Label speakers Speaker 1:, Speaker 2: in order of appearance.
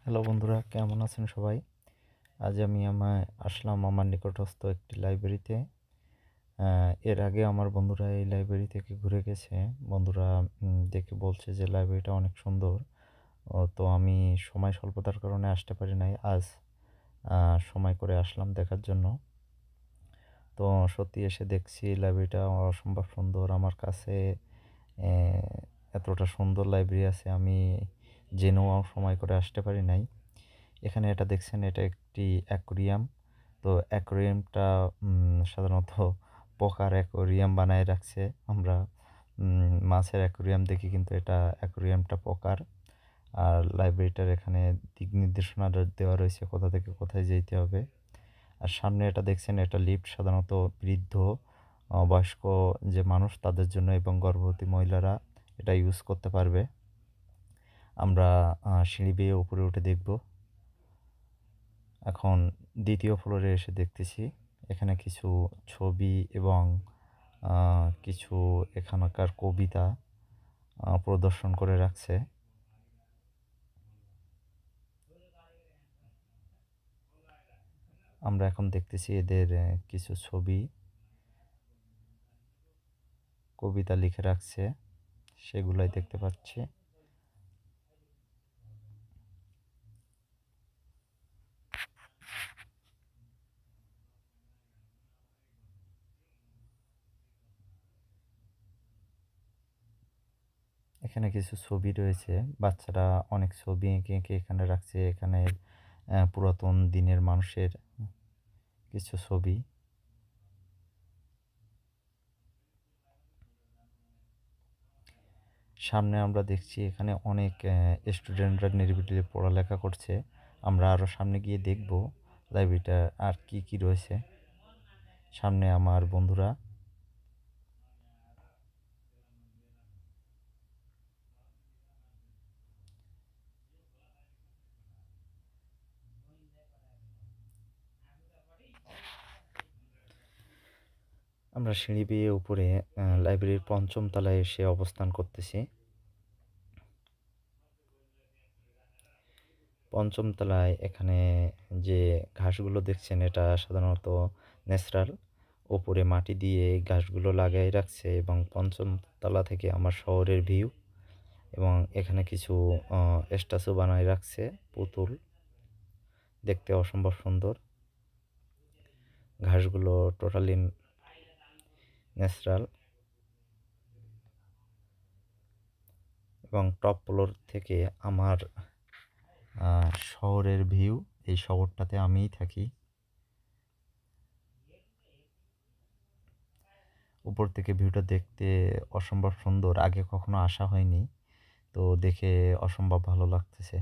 Speaker 1: Hello বন্ধুরা, কেমন আছেন সবাই? আজ আমি আসলাম আমার নিকটস্থ একটি লাইব্রেরিতে। এর আগে আমার বন্ধুরা এই লাইব্রেরি থেকে ঘুরে গেছে। বন্ধুরা দেখে বলছে যে লাইব্রেরিটা অনেক সুন্দর। তো আমি সময় স্বল্পতার কারণে আসতে পারি নাই। আজ সময় করে আসলাম দেখার জন্য। তো সত্যি এসে দেখছি লাইব্রেরিটা অসম্ভব সুন্দর। আমার কাছে এতটা সুন্দর লাইব্রেরি আছে আমি জেনেও সময় করে আসতে পারি নাই। এখানে এটা দেখছেন, এটা একটি অ্যাকোরিয়াম। তো অ্যাকোরিয়ামটা সাধারণত পোকার অ্যাকোরিয়াম বানায় রাখছে। আমরা মাছের অ্যাকোরিয়াম দেখি, কিন্তু এটা অ্যাকোরিয়ামটা পোকার। আর লাইব্রেরিটার এখানে দিক নির্দেশনা দেওয়া রয়েছে কোথা থেকে কোথায় যেতে হবে। আর সামনে এটা দেখছেন, এটা লিফট, সাধারণত বৃদ্ধ বয়স্ক যে মানুষ তাদের জন্য এবং গর্ভবতী মহিলারা এটা ইউজ করতে পারবে। আমরা সিঁড়ি বেয়ে উপরে উঠে দেখব। এখন দ্বিতীয় ফ্লোরে এসে দেখতেছি এখানে কিছু ছবি এবং কিছু এখানকার কবিতা প্রদর্শন করে রাখছে। আমরা এখন দেখতেছি এদের কিছু ছবি, কবিতা লিখে রাখছে, সেগুলাই দেখতে পাচ্ছি। এখানে কিছু ছবি রয়েছে, বাচ্চারা অনেক ছবি এঁকে এঁকে এখানে রাখছে। এখানে পুরাতন দিনের মানুষের কিছু ছবি। সামনে আমরা দেখছি এখানে অনেক স্টুডেন্টরা নিরিবিলি পড়ালেখা করছে। আমরা আরও সামনে গিয়ে দেখব লাইব্রেরিটা আর কি কি রয়েছে। সামনে আমার বন্ধুরা। আমরা সিঁড়ি বেয়ে উপরে লাইব্রেরির পঞ্চম তলায় এসে অবস্থান করতেছি। পঞ্চম তলায় এখানে যে ঘাসগুলো দেখছেন, এটা সাধারণত ন্যাচারাল। ওপরে মাটি দিয়ে ঘাসগুলো লাগাই রাখছে এবং পঞ্চম তলা থেকে আমার শহরের ভিউ। এবং এখানে কিছু স্ট্যাচু বানায় রাখছে, পুতুল, দেখতে অসম্ভব সুন্দর। ঘাসগুলো টোটালি ন্যাচারাল। এবং টপ ফ্লোর থেকে আমার শহরের ভিউ। এই শহরটাতে আমিই থাকি। উপর থেকে ভিউটা দেখতে অসম্ভব সুন্দর, আগে কখনো আসা হয়নি, তো দেখে অসম্ভব ভালো লাগতেছে।